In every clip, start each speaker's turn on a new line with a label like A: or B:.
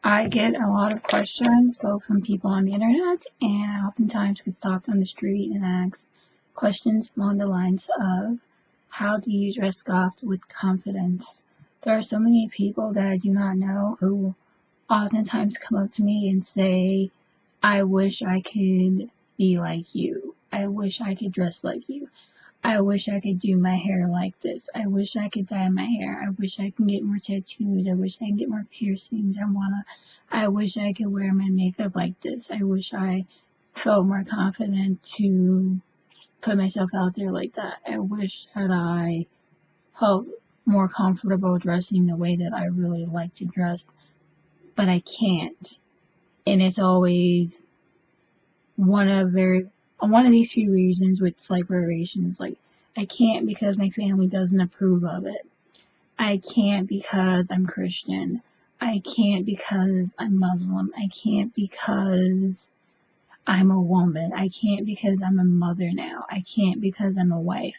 A: I get a lot of questions, both from people on the internet and I oftentimes get stopped on the street and asked questions along the lines of how do you dress goth with confidence? There are so many people that I do not know who oftentimes come up to me and say, I wish I could be like you. I wish I could dress like you. I wish I could do my hair like this. I wish I could dye my hair. I wish I could get more tattoos. I wish I could get more piercings. I wish I could wear my makeup like this. I wish I felt more confident to put myself out there like that. I wish that I felt more comfortable dressing the way that I really like to dress, but I can't. And it's always one of these few reasons with slight variations. Like, I can't because my family doesn't approve of it. I can't because I'm Christian. I can't because I'm Muslim. I can't because I'm a woman. I can't because I'm a mother now. I can't because I'm a wife.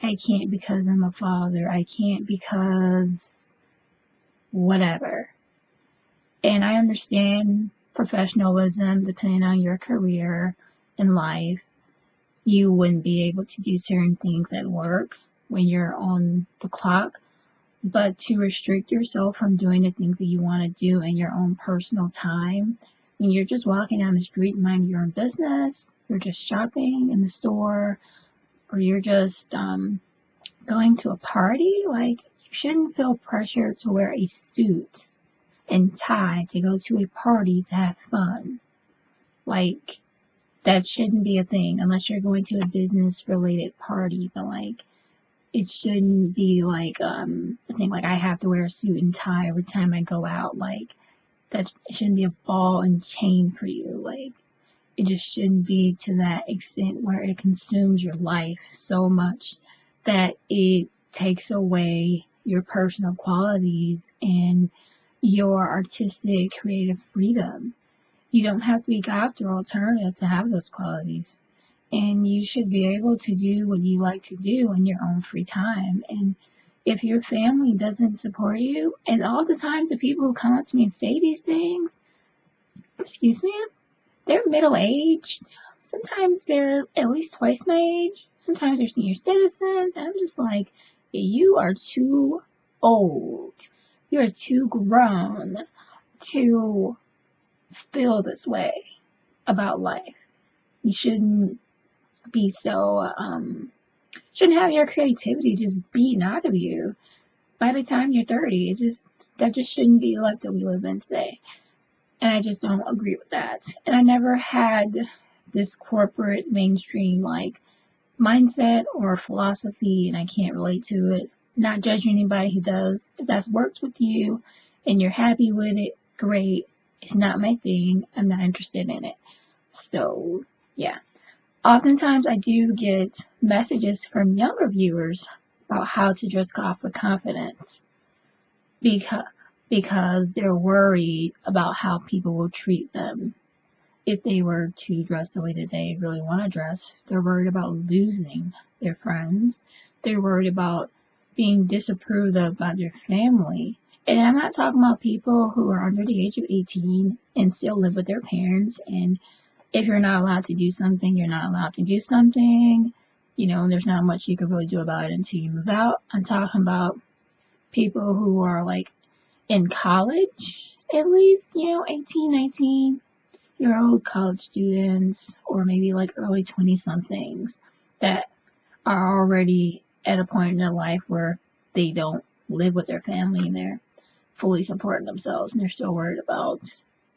A: I can't because I'm a father. I can't because whatever. And I understand professionalism, depending on your career in life. You wouldn't be able to do certain things at work when you're on the clock, but to restrict yourself from doing the things that you want to do in your own personal time, when you're just walking down the street and minding your own business, you're just shopping in the store, or you're just going to a party, like, you shouldn't feel pressure to wear a suit and tie to go to a party to have fun. Like, that shouldn't be a thing unless you're going to a business related party, but like, it shouldn't be like a thing like I have to wear a suit and tie every time I go out. Like, that shouldn't be a ball and chain for you. Like, it just shouldn't be to that extent where it consumes your life so much that it takes away your personal qualities and your artistic creative freedom. You don't have to be goth or alternative to have those qualities. And you should be able to do what you like to do in your own free time. And if your family doesn't support you, and all the times the people who come up to me and say these things, excuse me, they're middle-aged. Sometimes they're at least twice my age. Sometimes they're senior citizens. And I'm just like, you are too old. You are too grown to feel this way about life. You shouldn't be so, shouldn't have your creativity just beaten out of you by the time you're 30. That just shouldn't be the life that we live in today. And I just don't agree with that. And I never had this corporate mainstream like mindset or philosophy, and I can't relate to it. Not judging anybody who does. If that's worked with you and you're happy with it, great. It's not my thing. I'm not interested in it. So, yeah. Oftentimes I do get messages from younger viewers about how to dress goth with confidence because they're worried about how people will treat them if they were to dress the way that they really want to dress. They're worried about losing their friends. They're worried about being disapproved of by their family. And I'm not talking about people who are under the age of 18 and still live with their parents. And if you're not allowed to do something, you're not allowed to do something. You know, there's not much you can really do about it until you move out. I'm talking about people who are like in college, at least, 18, 19-year-old college students, or maybe like early 20-somethings that are already at a point in their life where they don't live with their family and they're fully supporting themselves, and they're still worried about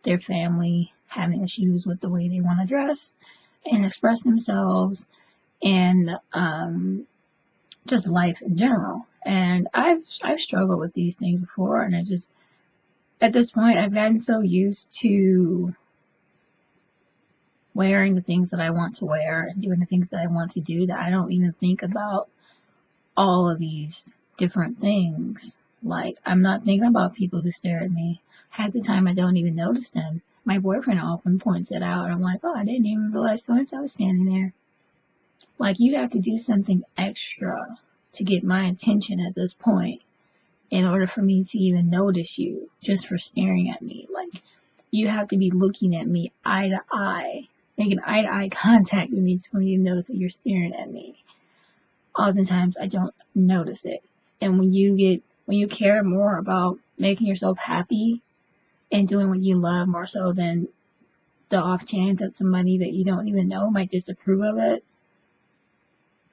A: their family having issues with the way they want to dress and express themselves, and just life in general. And I've struggled with these things before, and at this point I've gotten so used to wearing the things that I want to wear and doing the things that I want to do that I don't even think about all of these different things. Like, I'm not thinking about people who stare at me. Half the time I don't even notice them. My boyfriend often points it out. I'm like, oh, I didn't even realize so-and-so was standing there. Like, you have to do something extra to get my attention at this point. in order for me to even notice you just for staring at me. Like, you have to be looking at me eye to eye, making eye to eye contact with me for me to notice that you're staring at me. Oftentimes I don't notice it. And when you care more about making yourself happy and doing what you love more so than the off chance that somebody that you don't even know might disapprove of it,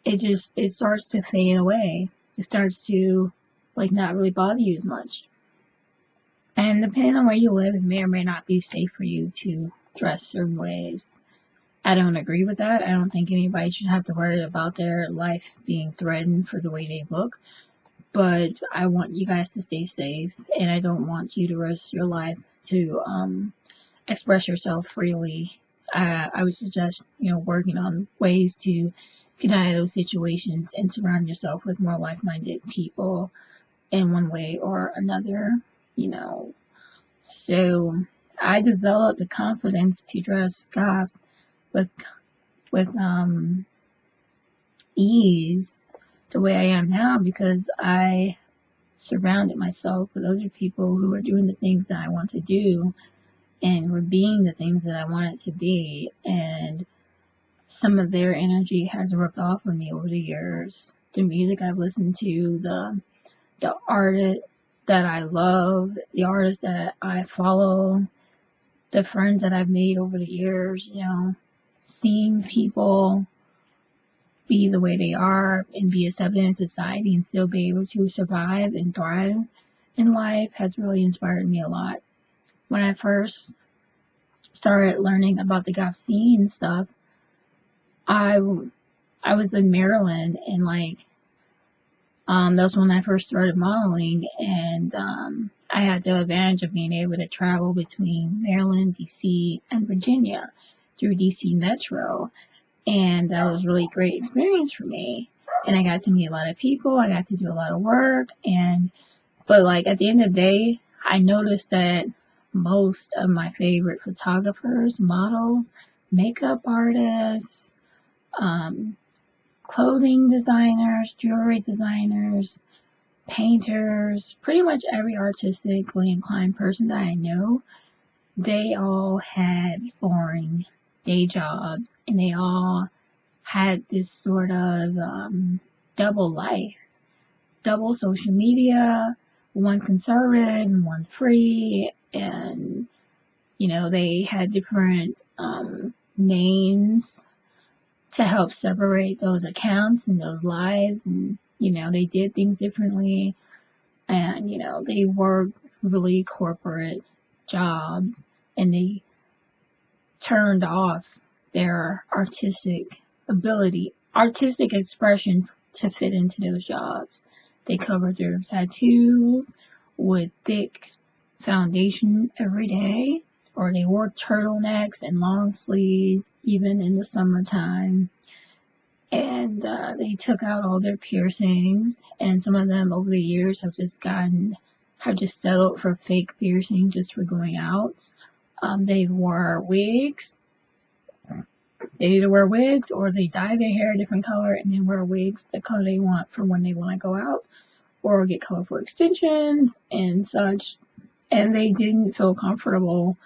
A: it starts to fade away. It starts to like not really bother you as much. And depending on where you live, it may or may not be safe for you to dress certain ways. I don't agree with that. I don't think anybody should have to worry about their life being threatened for the way they look. But I want you guys to stay safe, and I don't want you to risk your life to express yourself freely. I would suggest, working on ways to get out of those situations and surround yourself with more like-minded people in one way or another, So I developed the confidence to dress goth with ease the way I am now because I surrounded myself with other people who are doing the things that I want to do and were being the things that I wanted to be, and some of their energy has rubbed off on me over the years. The music I've listened to, the art that I love, the artists that I follow, the friends that I've made over the years, seeing people be the way they are and be accepted in society and still be able to survive and thrive in life has really inspired me a lot. When I first started learning about the goth scene and stuff, I was in Maryland, and that's when I first started modeling, and I had the advantage of being able to travel between Maryland, DC, and Virginia through DC Metro, and that was a really great experience for me. And I got to meet a lot of people, I got to do a lot of work, but at the end of the day, I noticed that most of my favorite photographers, models, makeup artists, clothing designers, jewelry designers, painters, pretty much every artistically inclined person that I know, they all had boring day jobs, and they all had this sort of double life, double social media, one conservative and one free, and they had different names to help separate those accounts and those lives, and they did things differently, and they worked really corporate jobs, and they turned off their artistic expression to fit into those jobs. They covered their tattoos with thick foundation every day, or they wore turtlenecks and long sleeves even in the summertime. And they took out all their piercings, and some of them over the years have just settled for fake piercing just for going out. They wore wigs. They either wear wigs or they dye their hair a different color and then wear wigs the color they want for when they want to go out, or get colorful extensions and such. And they didn't feel comfortable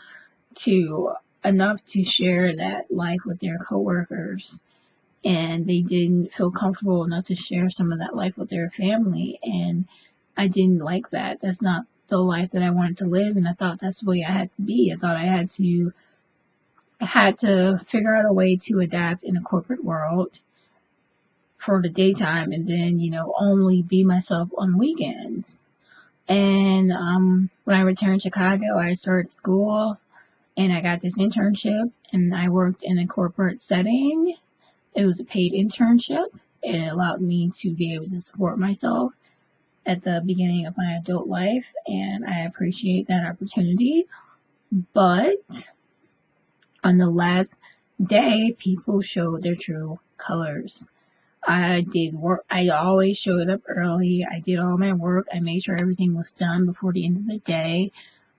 A: enough to share that life with their coworkers, and they didn't feel comfortable enough to share some of that life with their family. And I didn't like that. That's not the life that I wanted to live, and I thought that's the way I had to be. I thought I had to figure out a way to adapt in a corporate world for the daytime, and then only be myself on weekends. And when I returned to Chicago, I started school, and I got this internship, and I worked in a corporate setting. It was a paid internship. It allowed me to be able to support myself at the beginning of my adult life, and I appreciate that opportunity. But on the last day, people showed their true colors. I did work. I always showed up early. I did all my work. I made sure everything was done before the end of the day.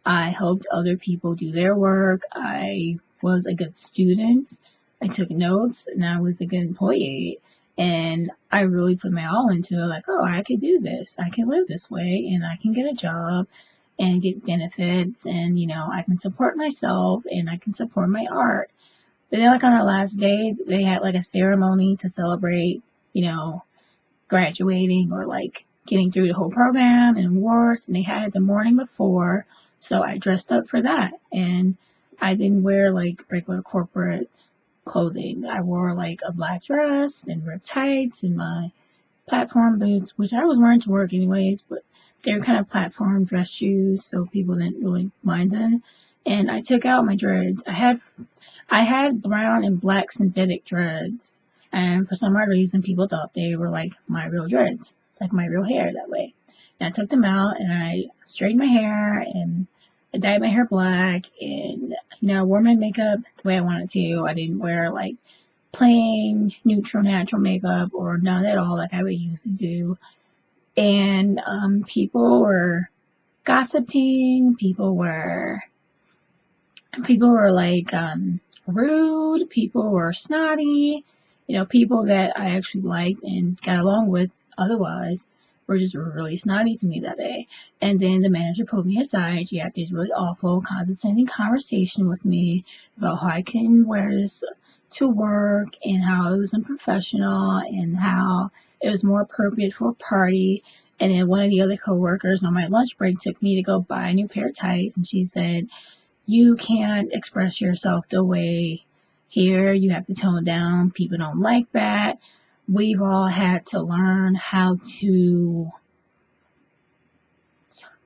A: I helped other people do their work. I was a good student. I took notes, and I was a good employee. And I really put my all into it, like, oh, I could do this. I can live this way, and I can get a job and get benefits, and, I can support myself, and I can support my art. But then, like, on the last day, they had, like, a ceremony to celebrate, graduating or, like, getting through the whole program and awards, and they had it the morning before, so I dressed up for that. And I didn't wear, like, regular corporate clothing. I wore, like, a black dress and ripped tights and my platform boots, which I was wearing to work anyways, but they were kind of platform dress shoes, so people didn't really mind them. And I took out my dreads. I had brown and black synthetic dreads, and for some odd reason, people thought they were like my real dreads, like my real hair that way. And I took them out, and I straightened my hair, and I dyed my hair black, and I wore my makeup the way I wanted to. I didn't wear like plain, neutral, natural makeup or none at all like I would usually do. And people were gossiping. People were like rude. People were snotty. People that I actually liked and got along with otherwise were just really snotty to me that day. And then the manager pulled me aside. She had this really awful, condescending conversation with me about how I couldn't wear this to work and how it was unprofessional and how it was more appropriate for a party. And then one of the other coworkers on my lunch break took me to go buy a new pair of tights, and she said, "You can't express yourself the way here. You have to tone down. People don't like that. We've all had to learn how to.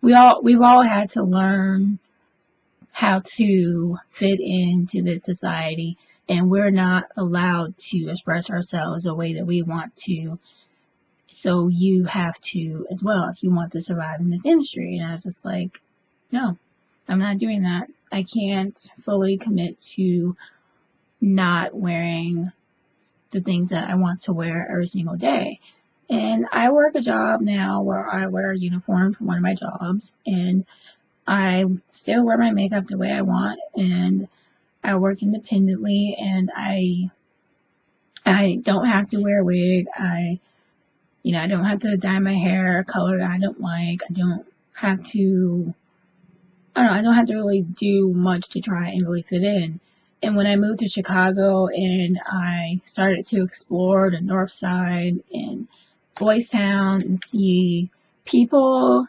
A: We've all had to learn how to fit into this society, and we're not allowed to express ourselves the way that we want to. So you have to as well if you want to survive in this industry." And I was just like, no, I'm not doing that. I can't fully commit to not wearing the things that I want to wear every single day. And I work a job now where I wear a uniform for one of my jobs, and I still wear my makeup the way I want, and I work independently, and I don't have to wear a wig. I don't have to dye my hair a color that I don't like. I don't have to really do much to try and really fit in. And when I moved to Chicago and I started to explore the North Side and Boys Town and see people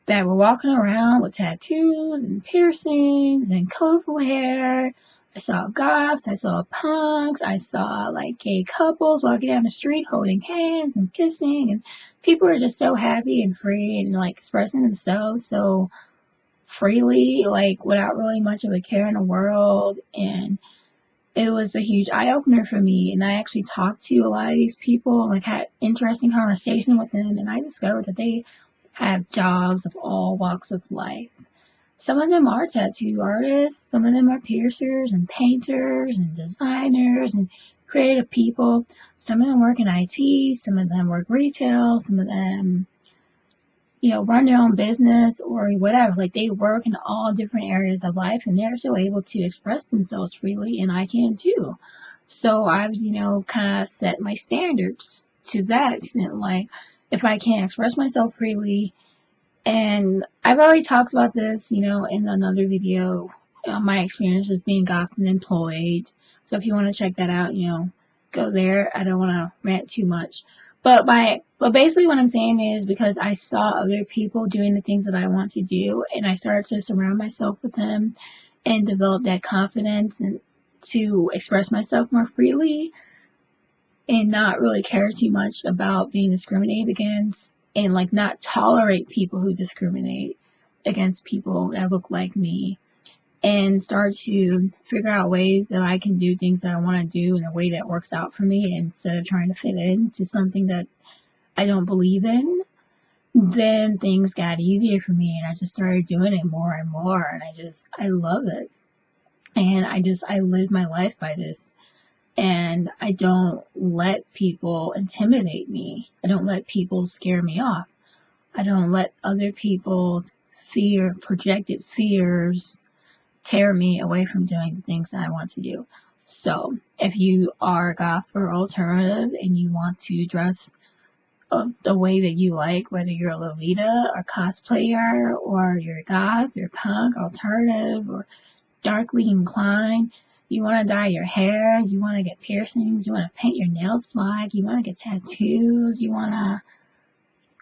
A: that were walking around with tattoos and piercings and colorful hair, I saw goths, I saw punks, I saw like gay couples walking down the street holding hands and kissing, and people were just so happy and free and like expressing themselves so freely, like without really much of a care in the world. And it was a huge eye opener for me. And I actually talked to a lot of these people, like had interesting conversation with them, and I discovered that they have jobs of all walks of life. Some of them are tattoo artists, some of them are piercers and painters and designers and creative people. Some of them work in IT, some of them work retail, some of them run their own business or whatever. Like they work in all different areas of life, and they're still able to express themselves freely, and I can too. So I've, kind of set my standards to that extent. Like if I can't express myself freely, and I've already talked about this, in another video, my experiences being goth and employed. So if you want to check that out, go there. I don't want to rant too much. But basically what I'm saying is because I saw other people doing the things that I want to do, and I started to surround myself with them and develop that confidence and to express myself more freely and not really care too much about being discriminated against and like not tolerate people who discriminate against people that look like me, and start to figure out ways that I can do things that I want to do in a way that works out for me instead of trying to fit into something that I don't believe in. Then things got easier for me, and I just started doing it more and more, and I love it. And I live my life by this. And I don't let people intimidate me. I don't let people scare me off. I don't let other people's projected fears tear me away from doing the things that I want to do. So if you are goth or alternative and you want to dress the way that you like, whether you're a Lolita or cosplayer or you're goth or punk, alternative or darkly inclined, you want to dye your hair, you want to get piercings, you want to paint your nails black, you want to get tattoos, you want to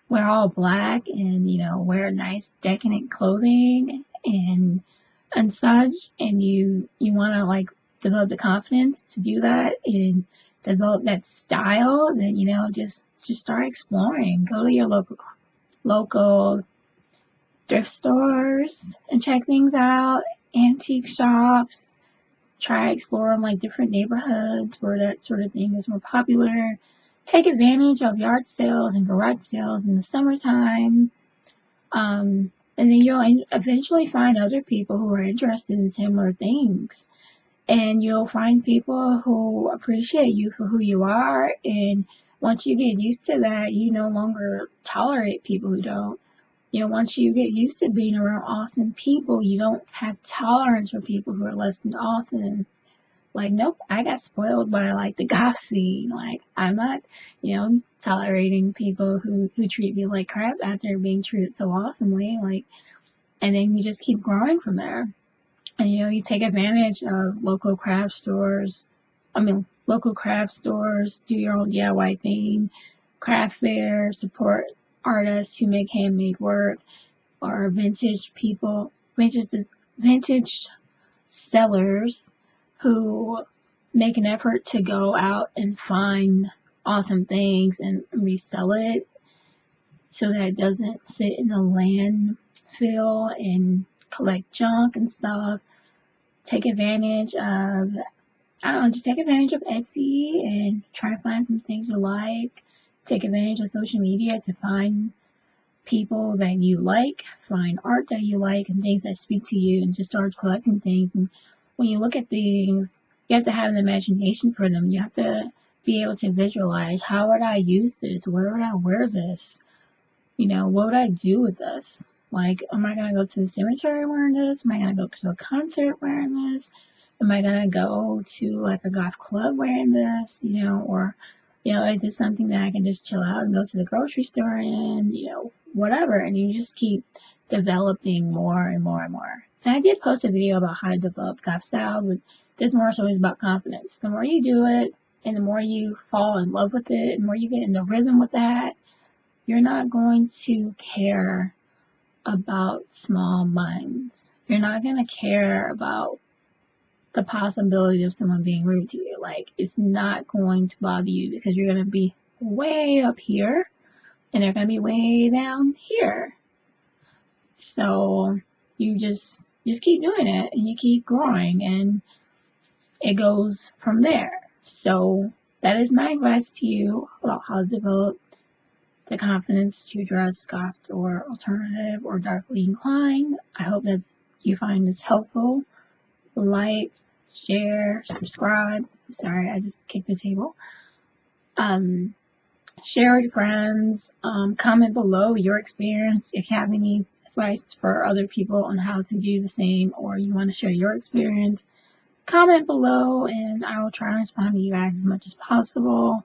A: wear all black and, wear nice decadent clothing and such, and you want to like develop the confidence to do that and develop that style, then, just start exploring. Go to your local thrift stores and check things out, antique shops, try exploring like different neighborhoods where that sort of thing is more popular. Take advantage of yard sales and garage sales in the summertime. And then you'll eventually find other people who are interested in similar things. And you'll find people who appreciate you for who you are. And once you get used to that, you no longer tolerate people who don't. Once you get used to being around awesome people, you don't have tolerance for people who are less than awesome. Like, nope, I got spoiled by like the goth scene. Like, I'm not, tolerating people who treat me like crap after being treated so awesomely. Like, and then you just keep growing from there. And you take advantage of local craft stores. Local craft stores, do your own DIY thing, craft fairs, support artists who make handmade work, or vintage sellers who make an effort to go out and find awesome things and resell it so that it doesn't sit in the landfill and collect junk and stuff. Take advantage of, just take advantage of Etsy and try to find some things you like. Take advantage of social media to find people that you like, find art that you like and things that speak to you, and just start collecting things. And when you look at things, you have to have an imagination for them. You have to be able to visualize, how would I use this? Where would I wear this? What would I do with this? Like, am I going to go to the cemetery wearing this? Am I going to go to a concert wearing this? Am I going to go to like a goth club wearing this? Or, is this something that I can just chill out and go to the grocery store and, whatever. And you just keep developing more and more and more. And I did post a video about how to develop goth style, but this more so is about confidence. The more you do it and the more you fall in love with it and the more you get in the rhythm with that, you're not going to care about small minds. You're not going to care about the possibility of someone being rude to you. Like, it's not going to bother you because you're going to be way up here and they're going to be way down here. So you just keep doing it and you keep growing and it goes from there. So that is my advice to you about how to develop the confidence to dress goth or alternative or darkly inclined. I hope that you find this helpful. Like, share, subscribe. Sorry, I just kicked the table. Share with your friends. Comment below your experience. If you have any advice for other people on how to do the same, or you want to share your experience, comment below and I will try to respond to you guys as much as possible.